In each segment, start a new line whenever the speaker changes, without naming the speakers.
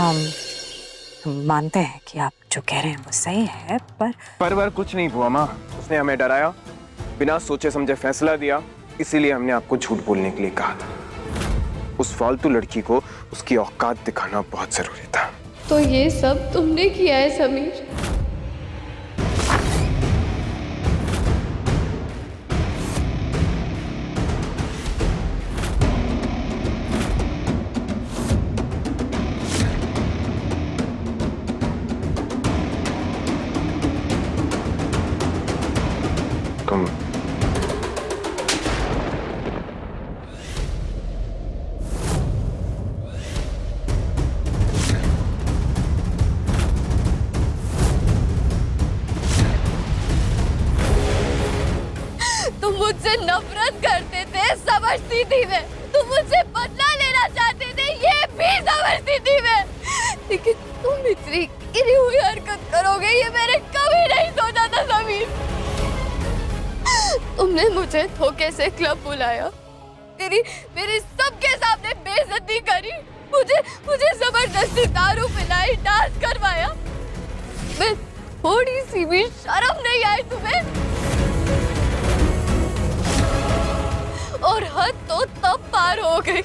हम मानते हैं कि आप जो कह रहे हैं वो सही है, पर
कुछ नहीं हुआ माँ। उसने हमें डराया, बिना सोचे समझे फैसला दिया, इसीलिए हमने आपको झूठ बोलने के लिए कहा था। उस फालतू लड़की को उसकी औकात दिखाना बहुत जरूरी था।
तो ये सब तुमने किया है समीर?
तुम
तुम मुझसे नफरत करते थे, समझती थी मैं। तुम मुझसे बदला लेना चाहते थे, ये भी समझती थी मैं। लेकिन तुम इतनी गिरी हुई हरकत करोगे ये मैंने कभी नहीं सोचा था समीर। तुमने मुझे धोखे से क्लब बुलाया, मेरी सबके सामने बेइज्जती करी, मुझे जबरदस्ती दारू पिलाई, डांस करवाया। मैं थोड़ी सी भी शर्म नहीं आई तुम्हें? और हद तो तब पार हो गई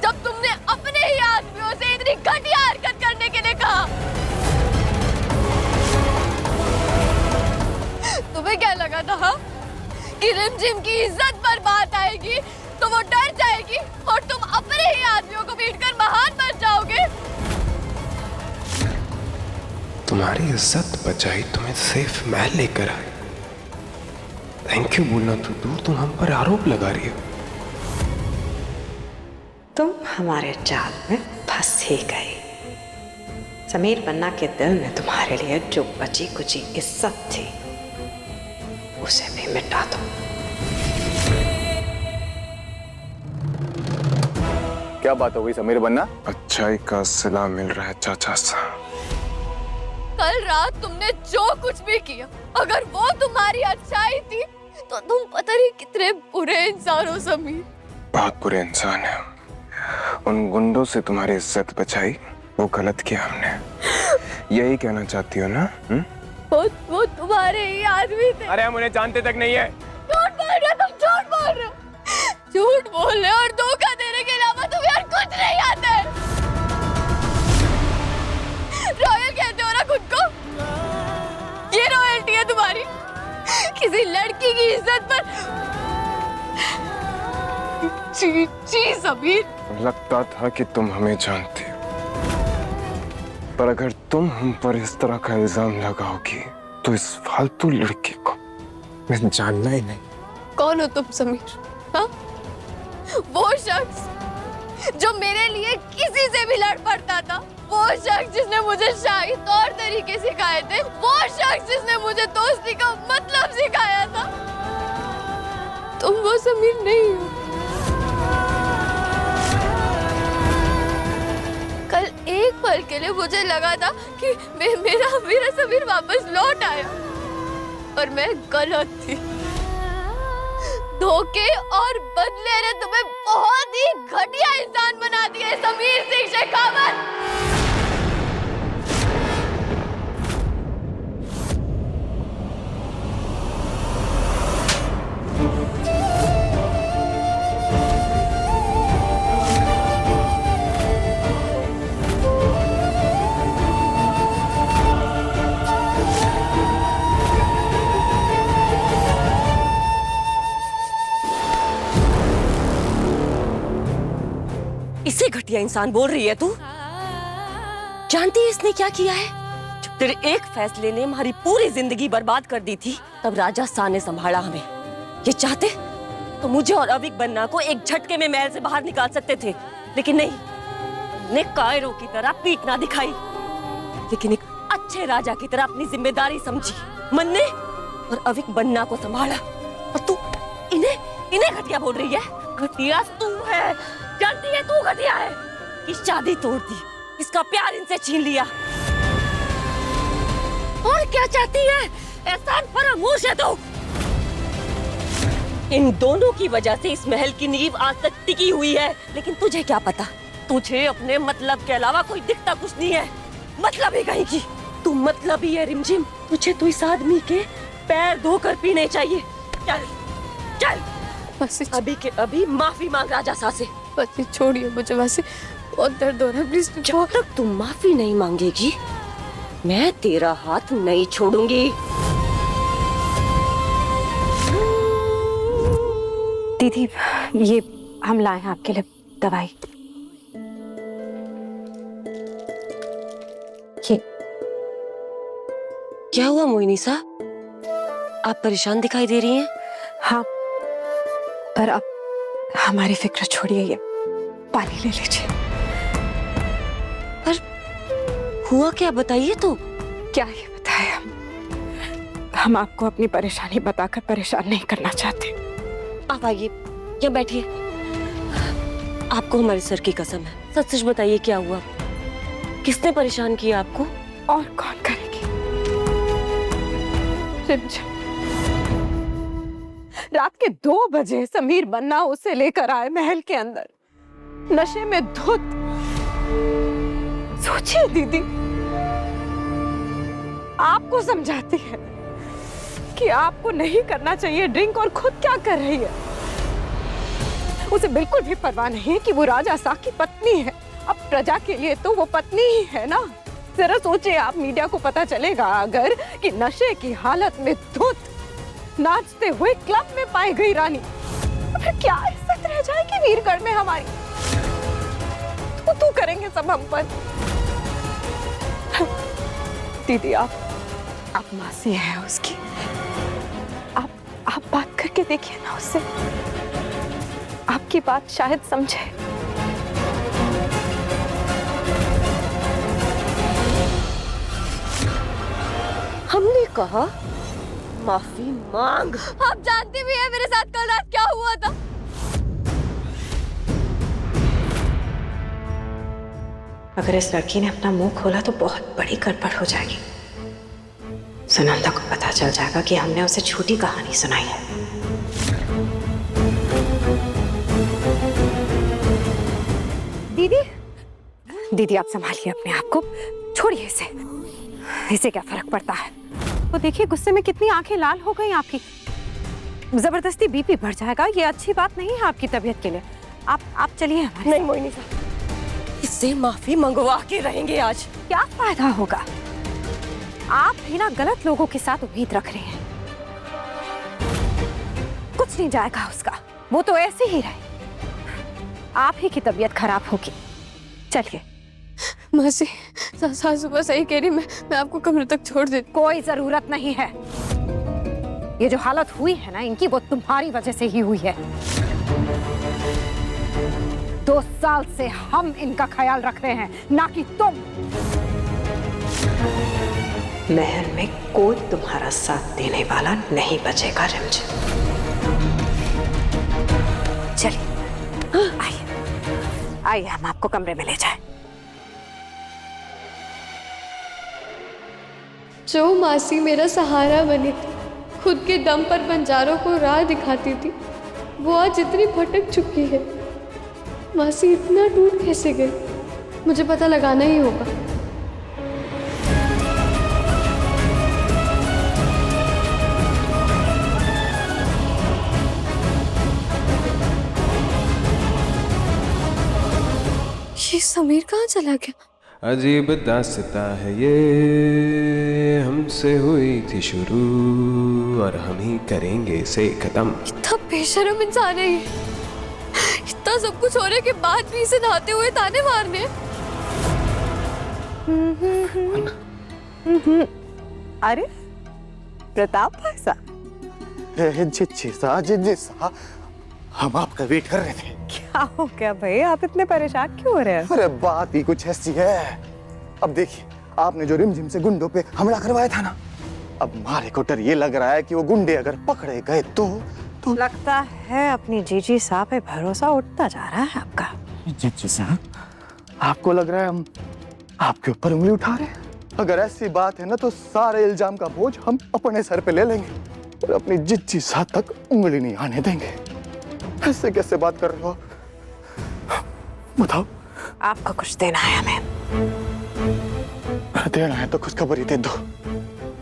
जब तुमने अपने ही आदमियों से इतनी घटिया हरकत करने के लिए कहा। तुम्हें क्या लगा था हाँ? कि रिमझिम की इज्जत पर बात आएगी तो वो डर जाएगी और तुम अपने ही आदमियों को पीटकर महान बन जाओगे?
तुम्हारी इज्जत बचाई, तुम्हें सेफ महल लेकर आई। थैंक यू बोलना तो दूर, तुम हम पर आरोप लगा रही हो।
तुम हमारे जाल में फंस ही गई। समीर बन्ना के दिल में तुम्हारे लिए जो बची कुची इज्जत थी उसे भी मिटा दो।
क्या बात हो गई समीर बन्ना?
अच्छाई का सिला मिल रहा है चाचा सा।
कल रात तुमने जो कुछ भी किया, अगर वो तुम्हारी अच्छाई थी तो तुम पता नहीं कितने बुरे इंसान हो समीर।
बहुत बुरे इंसान है। उन गुंडों से तुम्हारी इज्जत बचाई, वो गलत किया हमने। यही कहना चाहती हो ना?
वो तुम्हारे ही आदमी थे।
अरे हम उन्हें जानते तक नहीं है।
झूठ बोल रहे हो तुम, झूठ बोल रहे हो। झूठ बोल रहे हो और धोखा देने के अलावा तुम्हें और कुछ नहीं आता है। रॉयल कहते हो ना खुद को? ये रॉयल्टी है तुम्हारी? किसी लड़की की इज्जत पर? जी समीर,
लगता था कि तुम हमें जानती हो, पर अगर तुम हम पर इस तरह का इल्जाम लगाओगी तो इस फालतू लड़की को मैं जानना ही नहीं।
कौन हो तुम समीर? हाँ? वो शख्स जो मेरे लिए किसी से भी लड़ पड़ता था, वो शख्स जिसने मुझे शाही तौर तरीके सिखाए थे, वो शख्स जिसने मुझे दोस्ती का मतलब सिखाया था। तुम वो समीर नहीं हो। कल एक पल के लिए मुझे लगा था कि मेरा समीर वापस लौट आया, और मैं गलत थी। धोखे और बदले ने तुम्हें बहुत ही घटिया इंसान बना दिया है समीर सिंह शेखावत।
इसे घटिया इंसान बोल रही है तू? जानती है इसने क्या किया है? जब तेरे एक फैसले ने हमारी पूरी जिंदगी बर्बाद कर दी थी, तब राजा शाह ने संभाला हमें। ये चाहते तो मुझे और अविक बन्ना को एक झटके में महल से बाहर निकाल सकते थे, लेकिन नहीं, ने कायरों की तरह पीठ ना दिखाई, लेकिन एक अच्छे राजा की तरह अपनी जिम्मेदारी समझी, मन्ने और अविक बन्ना को संभाला। और तू इन्हें घटिया बोल रही है? घटिया तू है, जानती है तू घटिया है। कि शादी तोड़ दी, इसका प्यार इनसे छीन लिया। और क्या चाहती है? एहसान फरामोश है तो। इन दोनों की वजह से इस महल की नींव आज तक टिकी हुई है, लेकिन तुझे क्या पता तुझे अपने मतलब के अलावा कोई दिखता कुछ नहीं है। मतलब ही कहीं की तू मतलब ही है रिमझिम। तुझे तो इस आदमी के पैर धोकर पीने चाहिए। चल चल
मासी
अभी के अभी माफी मांग राजा सा से।
मासी छोड़िए मुझे मासी, बहुत दर्द हो रहा है, प्लीज।
जब तक तुम माफी नहीं मांगेगी मैं तेरा हाथ नहीं छोड़ूंगी।
दीदी ये हम लाए हैं आपके लिए दवाई। ये
क्या हुआ मोइनीसा, आप परेशान दिखाई दे रही हैं?
हाँ, पर अब हमारी फिक्र छोड़िए, ये पानी ले लीजिए।
पर हुआ क्या बताइए तो।
क्या ये बताएं हम आपको अपनी परेशानी बताकर परेशान नहीं करना चाहते।
आप आइए, यहाँ बैठिए। आपको हमारे सर की कसम है, सच सच बताइए क्या हुआ, किसने परेशान किया आपको?
और कौन करेगी? रिमझिम। रात के 2 बजे समीर बन्ना उसे लेकर आए महल के अंदर, नशे में धुत। सोचिए दीदी, आपको समझाती है कि आपको नहीं करना चाहिए ड्रिंक, और खुद क्या कर रही है। उसे बिल्कुल भी परवाह नहीं है कि वो राजा सा की पत्नी है। अब प्रजा के लिए तो वो पत्नी ही है ना। जरा सोचिए, आप मीडिया को पता चलेगा अगर कि नशे की हालत में धुत नाचते हुए क्लब में पाई गई रानी, तो फिर क्या इज्जत रह जाएगी वीरगढ़ में हमारी। तू करेंगे सब हम पर। दीदी आप मासी हैं उसकी, आप बात करके देखिए ना उससे, आपकी बात शायद समझे।
हमने कहा माफी मांग।
आप जानती भी है मेरे साथ कल रात क्या हुआ था।
अगर इस लड़की ने अपना मुंह खोला तो बहुत बड़ी गड़बड़ हो जाएगी। सुनंदा को पता चल जाएगा कि हमने उसे झूठी कहानी सुनाई है। दीदी आप संभालिए अपने आप को, छोड़िए इसे क्या फर्क पड़ता है। वो देखिए गुस्से में कितनी आंखें लाल हो गई आपकी। जबरदस्ती बीपी बढ़ जाएगा, ये अच्छी बात नहीं है आपकी तबीयत के लिए। आप चलिए हमारे।
नहीं मोइनीसा, इससे माफी मंगवा के रहेंगे आज।
क्या फायदा होगा, आप भी ना गलत लोगों के साथ उम्मीद रख रहे हैं। कुछ नहीं जाएगा उसका, वो तो ऐसे ही रहे। आप ही की तबीयत खराब होगी। चलिए।
मासी सासू सुबह सही कह रही, मैं आपको कमरे तक छोड़ देती।
कोई जरूरत नहीं है। ये जो हालत हुई है ना इनकी, वो तुम्हारी वजह से ही हुई है। 2 साल से हम इनका ख्याल रख रहे हैं, ना कि तुम। महल में कोई तुम्हारा साथ देने वाला नहीं बचेगा रिमझिम। चलिए आइए हम आपको कमरे में ले जाएं।
जो मासी मेरा सहारा बनी थी, खुद के दम पर बंजारों को राह दिखाती थी, वो आज इतनी भटक चुकी है। मासी इतना टूट कैसे गई, मुझे पता लगाना ही होगा। ये समीर कहाँ चला गया?
अजीब दास्ता है ये, हमसे हुई थी शुरू और हम ही करेंगे इसे खत्म।
इतना बेशर्म इंसान है ये, इतना सब कुछ होने के बाद भी इसे नहाते हुए ताने मारने।
अरे प्रताप भाई साहब,
जिज्जी हम आपका वेट कर रहे थे।
क्या हो गया भाई, आप इतने परेशान क्यों हो रहे हैं?
अरे बात ही कुछ ऐसी है। अब देखिए, आपने जो रिमझिम से गुंडों पे हमला करवाया था ना, अब मारे को डर ये लग रहा है कि वो गुंडे अगर पकड़े गए तो
लगता है अपनी जीजी साहब पे भरोसा उठता जा रहा है आपका।
जीजी साहब, आपको लग रहा है हम आपके ऊपर उंगली उठा रहे हैं? अगर ऐसी बात है ना तो सारे इल्जाम का बोझ हम अपने सर पे ले लेंगे और अपनी जीजी साहब तक उंगली नहीं आने देंगे। ऐसे कैसे बात कर रहे हो? बताओ
आपको कुछ देना है हमें।
देना है तो खुशखबरी दे दो।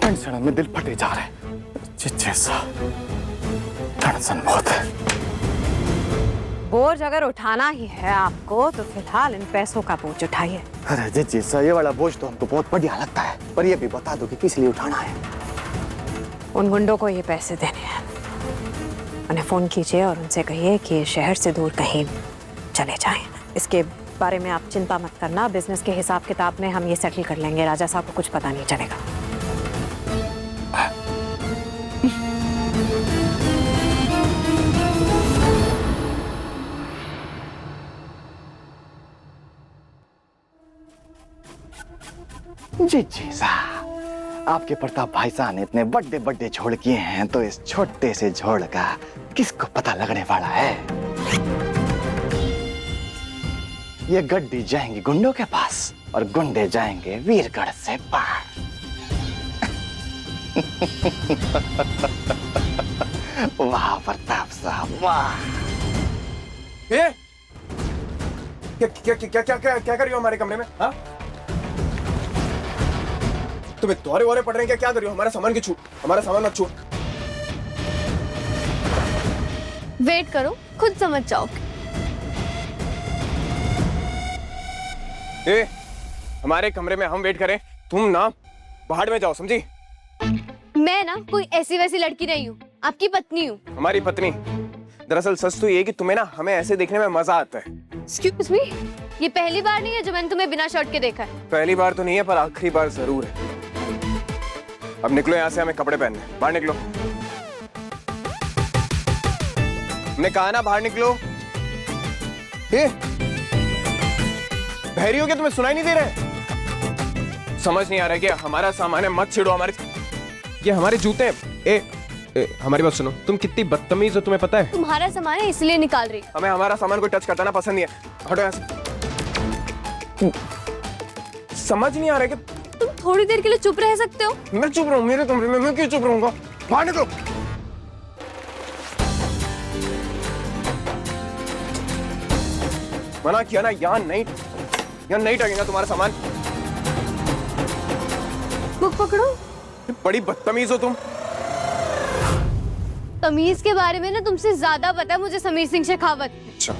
टेंशन में दिल फटे जा रहे जैसा टेंशन बहुत है।
बोझ अगर उठाना ही है आपको तो फिलहाल इन पैसों का बोझ उठाइए।
अरे जैसा ये वाला बोझ तो हमको बहुत बढ़िया लगता है, पर ये भी बता दो कि किस लिए उठाना है।
उन गुंडों को ये पैसे देने हैं। उन्हें फोन कीजिए और उनसे कहिए कि शहर से दूर कहीं चले जाएं। इसके बारे में आप चिंता मत करना, बिजनेस के हिसाब किताब में हम ये सेटल कर लेंगे। राजा साहब को कुछ पता नहीं चलेगा।
जी आपके प्रताप भाई साहब ने इतने बड़े बड़े झोल किए हैं, तो इस छोटे से झोल का किसको पता लगने वाला है। ये गड्डी जाएंगी गुंडों के पास और गुंडे जाएंगे वीरगढ़ से पार। वाह प्रताप साहब वाह।
क्या क्या क्या क्या क्या क्या कर रही हो हमारे कमरे में? हाँ, तुम्हें दौरे वौरे पड़ रहे हैं क्या कर रही हो? हमारा सामान की छूट, हमारा सामान मत छूट।
वेट करो, खुद समझ जाओगे।
हमारे कमरे में हम वेट करें, तुम ना बाहर में जाओ, समझी?
मैं ना कोई ऐसी वैसी लड़की नहीं हूँ, आपकी पत्नी हूँ।
हमारी पत्नी? दरअसल सच तो ये कि तुम्हें ना हमें ऐसे देखने में मजा आता है।
एक्सक्यूज मी, ये पहली बार नहीं है जो मैंने तुम्हें बिना शर्ट के देखा है।
पहली बार तो नहीं है, पर आखिरी बार जरूर है। अब निकलो यहाँ से, हमें कपड़े पहनने। बाहर निकलो, हमने कहा ना बाहर निकलो। बहरी हो क्या? तुम्हें सुनाई नहीं दे रहा है? समझ नहीं आ रहा है कि हमारा सामान है, मत छेड़ो हमारे। ये हमारे जूते हैं। हमारी बात सुनो, तुम कितनी बदतमीज हो तुम्हें पता है?
तुम्हारा सामान है इसलिए निकाल रही।
हमें हमारा सामान कोई टच करता ना पसंद नहीं है। हटो यहाँ से। समझ नहीं आ रहा है कि
तुम थोड़ी देर के लिए चुप रह सकते हो?
मैं चुप रहूं? मेरे कमरे में मैं क्यों चुप रहूंगा? बाहर निकलो। मना किया ना, यहाँ नहीं टकेगा तुम्हारा सामान।
बुक पकड़ो।
बड़ी बदतमीज हो तुम।
तमीज के बारे में ना तुमसे ज्यादा पता है मुझे समीर सिंह शेखावत।
अच्छा,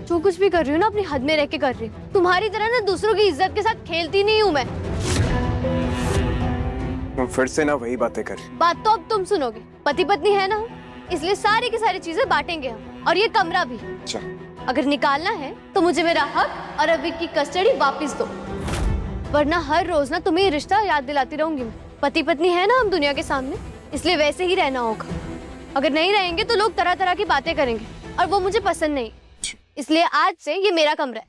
जो कुछ भी कर रही हूँ ना अपनी हद में रह के कर रही हूँ। तुम्हारी तरह ना दूसरों की इज्जत के साथ खेलती नहीं हूँ मैं।
तुम फिर से ना वही बातें कर।
बात तो अब तुम सुनोगे। पति पत्नी है ना, इसलिए सारी की सारी चीजें बांटेंगे हम, और ये कमरा भी।
अच्छा,
अगर निकालना है तो मुझे मेरा हक और अभी की कस्टडी वापस दो, वरना हर रोज ना तुम्हें ये रिश्ता याद दिलाती रहूंगी मैं। पति पत्नी है ना हम दुनिया के सामने, इसलिए वैसे ही रहना होगा। अगर नहीं रहेंगे तो लोग तरह तरह की बातें करेंगे और वो मुझे पसंद नहीं। इसलिए आज से ये मेरा कमरा है।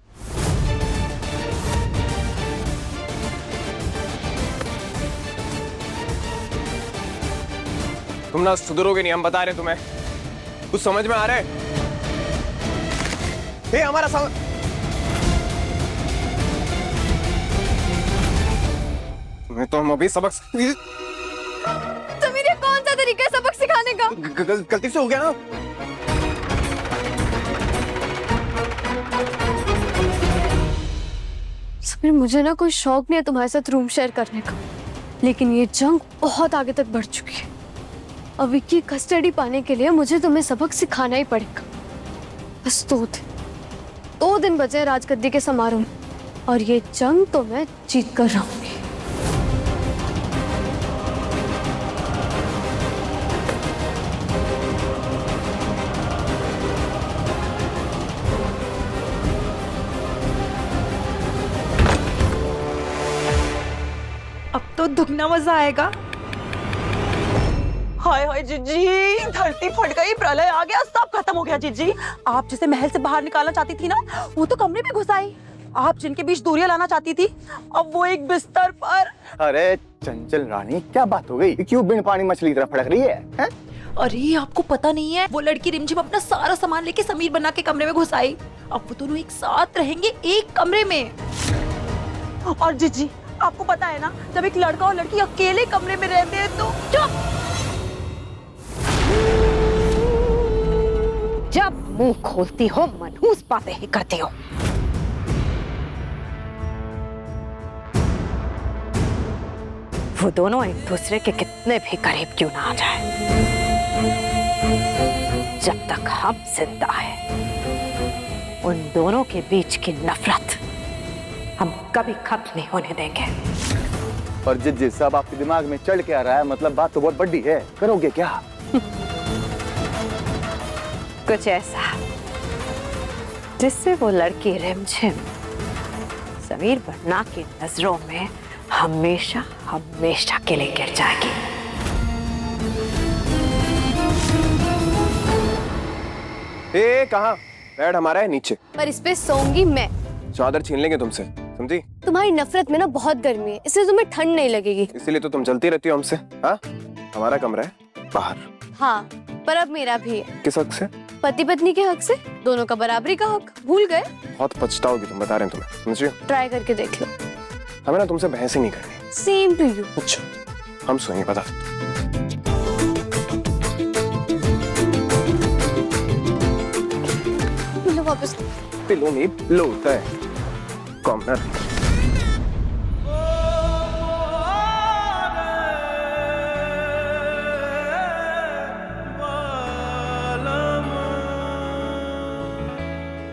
तुम ना सुधरोगे नहीं, हम बता रहे तुम्हें। कुछ समझ में आ रहा है? हमारा सामान। तुम्हें तो हम अभी सबक।
समीर, ये कौन सा तरीका है सबक सिखाने का?
गलती से हो गया ना।
समीर, मुझे ना कोई शौक नहीं है तुम्हारे साथ रूम शेयर करने का, लेकिन ये जंग बहुत आगे तक बढ़ चुकी है। अब विक्की कस्टडी पाने के लिए मुझे तुम्हें सबक सिखाना ही पड़ेगा। बस 2 दिन बचे राजगद्दी के समारोह में, और ये जंग तो मैं जीत कर रहूंगी।
अब तो दुगना मजा आएगा। हाय हाय जीजी, धरती फट गई, प्रलय आ गया, सब खत्म हो गया। जीजी, आप जिसे महल से बाहर निकालना चाहती थी ना, वो तो कमरे में घुस आई। आप जिनके बीच दूरियां लाना चाहती थी, अब वो एक बिस्तर पर।
अरे चंचल रानी, क्या बात हो गई? क्यों बिन पानी मछली की तरह फड़क रही है?
अरे आपको पता नहीं है, वो लड़की रिमझिम अपना सारा सामान लेके समीर बना के कमरे में घुस आई। अब वो दोनों एक साथ रहेंगे एक कमरे में। और जीजी, आपको पता है ना, जब एक लड़का और लड़की अकेले कमरे में रहते हैं तो
जब मुंह खोलती हो मनहूस बातें ही करती हो। वो दोनों एक दूसरे के कितने भी करीब क्यों ना आ जाए, जब तक हम जिंदा हैं, उन दोनों के बीच की नफरत हम कभी खत्म नहीं होने देंगे।
और जिस सब आपके दिमाग में चढ़ के आ रहा है, मतलब बात तो बहुत बड़ी है, करोगे क्या?
कुछ ऐसा जिससे वो लड़की रिमझिम समीर बन्ना की नजरों में हमेशा हमेशा के लिए गिर जाएगी।
कहाँ? बेड हमारा है नीचे।
पर इस पे सोऊंगी मैं।
चादर छीन लेंगे तुमसे, समझी?
तुम्हारी नफरत में ना बहुत गर्मी है, इसलिए तुम्हें ठंड नहीं लगेगी।
इसीलिए तो तुम जलती रहती हो हमसे। हाँ, हमारा कमरा है बाहर।
हाँ, पर अब मेरा भी है।
किस हक से?
पति पत्नी के हक से, दोनों का बराबरी का हक। भूल गए?
बहुत पछताओगी तुम, बता रहे हैं तुम्हें, समझ रही हो?
ट्राई करके देख लो।
हमें ना तुमसे बहस ही नहीं करनी।
Same to you.
अच्छा, हम सोएंगे, बता।
लो वापस।
पिलो नहीं, पिलो होता है कॉर्नर।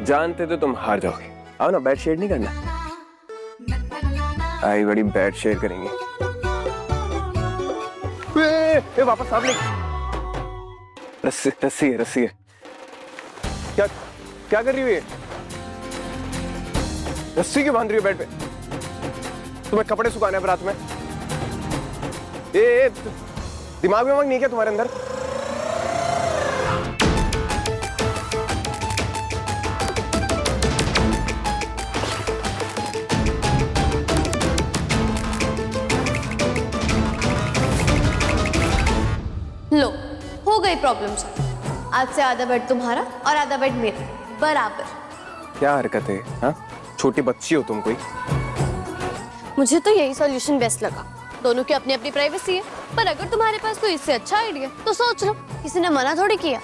जानते तो तुम हार जाओगे। आओ ना, बेड शेड नहीं करना। आई बड़ी बेड शेड करेंगे। वापस सामने। रस्सी रस्सी है, रस्सी है। क्या क्या कर रही हो ये? रस्सी क्यों बांध रही हो बेड पे? तुम्हें कपड़े सुखाने हैं रात में? दिमाग में नहीं क्या तुम्हारे अंदर?
लो, हो गई प्रॉब्लम सॉल्व। आज से आधा बेड तुम्हारा और आधा बेड मेरा, बराबर।
क्या हरकत है? हाँ, छोटी बच्ची हो तुम कोई?
मुझे तो यही सॉल्यूशन बेस्ट लगा। दोनों की अपनी अपनी प्राइवेसी है, पर अगर तुम्हारे पास कोई इससे अच्छा आइडिया तो सोच लो, किसी ने मना थोड़ी किया।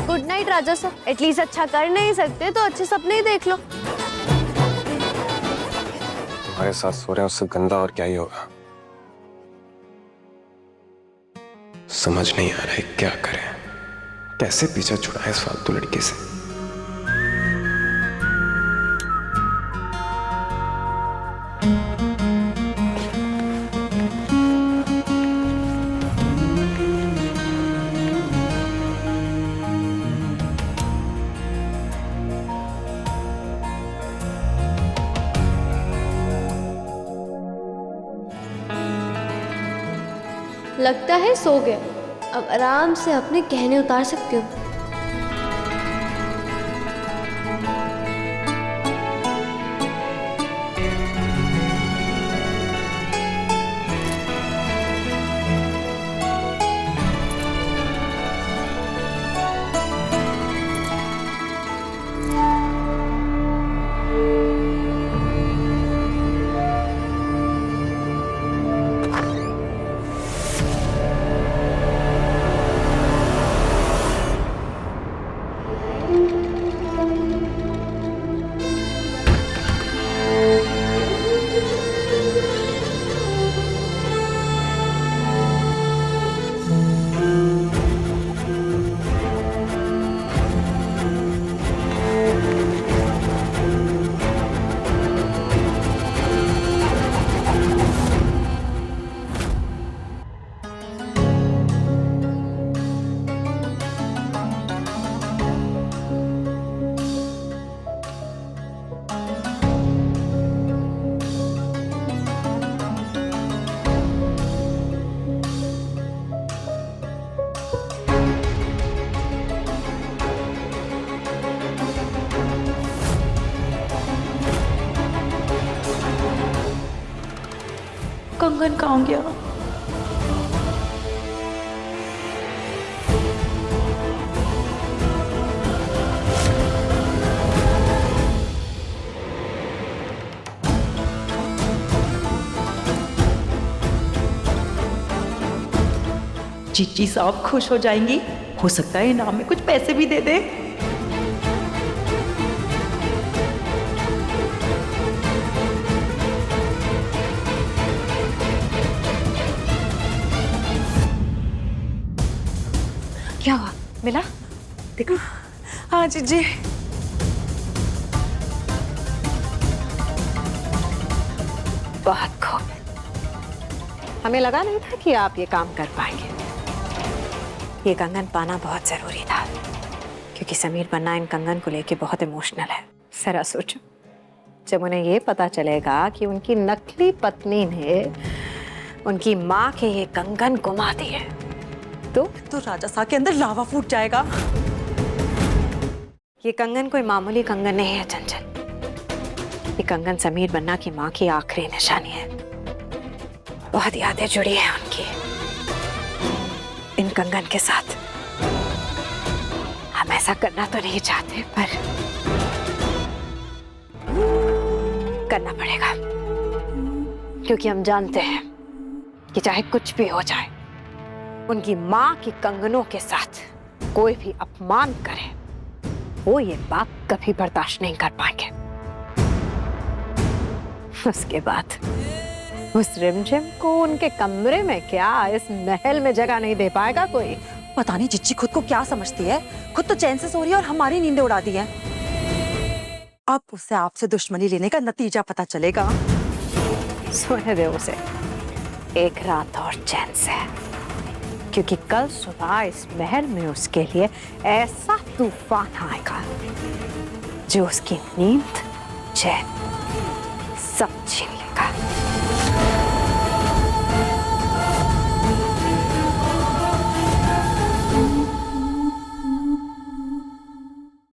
गुड नाइट राजा सर। एटलीस्ट अच्छा कर नहीं सकते तो अच्छे सपने ही देख लो।
हमारे साथ सो रहे हैं, उससे गंदा और क्या ही होगा। समझ नहीं आ रहा है क्या करें, कैसे पीछा छुड़ाएं इस फालतू लड़की से।
लगता है सो गए, अब आराम से अपने गहने उतार सकती हो।
कंगन कहाँ गया? जीजी साहब खुश हो जाएंगी, हो सकता है इनाम में कुछ पैसे भी दे दे।
मिला? देखो।
हाँ जीजी।
बहुत खूब। हमें लगा नहीं था कि आप ये काम कर पाएंगे। ये कंगन पाना बहुत जरूरी था, क्योंकि समीर बन्ना इन कंगन को लेके बहुत इमोशनल है। जरा सोचो, जब उन्हें ये पता चलेगा कि उनकी नकली पत्नी ने उनकी माँ के ये कंगन गुमा दिए,
तो राजा सा के अंदर लावा फूट जाएगा।
ये कंगन कोई मामूली कंगन नहीं है चंचल। ये कंगन समीर बन्ना की माँ की आखिरी निशानी है। बहुत यादें जुड़ी हैं उनकी इन कंगन के साथ। हम ऐसा करना तो नहीं चाहते, पर करना पड़ेगा, क्योंकि हम जानते हैं कि चाहे कुछ भी हो जाए, उनकी माँ की कंगनों के साथ कोई भी अपमान करे, वो ये बात कभी बर्दाश्त नहीं कर पाएंगे। उसके बाद उस रिमझिम को उनके कमरे में क्या, इस महल में जगह नहीं दे पाएगा कोई।
पता नहीं जिज्जी खुद को क्या समझती है, खुद तो चैन से सो रही है और हमारी नींदें उड़ा दी है। अब उसे आपसे दुश्मनी लेने का नतीजा पता चलेगा।
सोने दे उसे एक रात और चैन से, क्योंकि कल सुबह इस महल में उसके लिए ऐसा तूफान आएगा जो उसकी नींद, चैन सब छीन लेगा।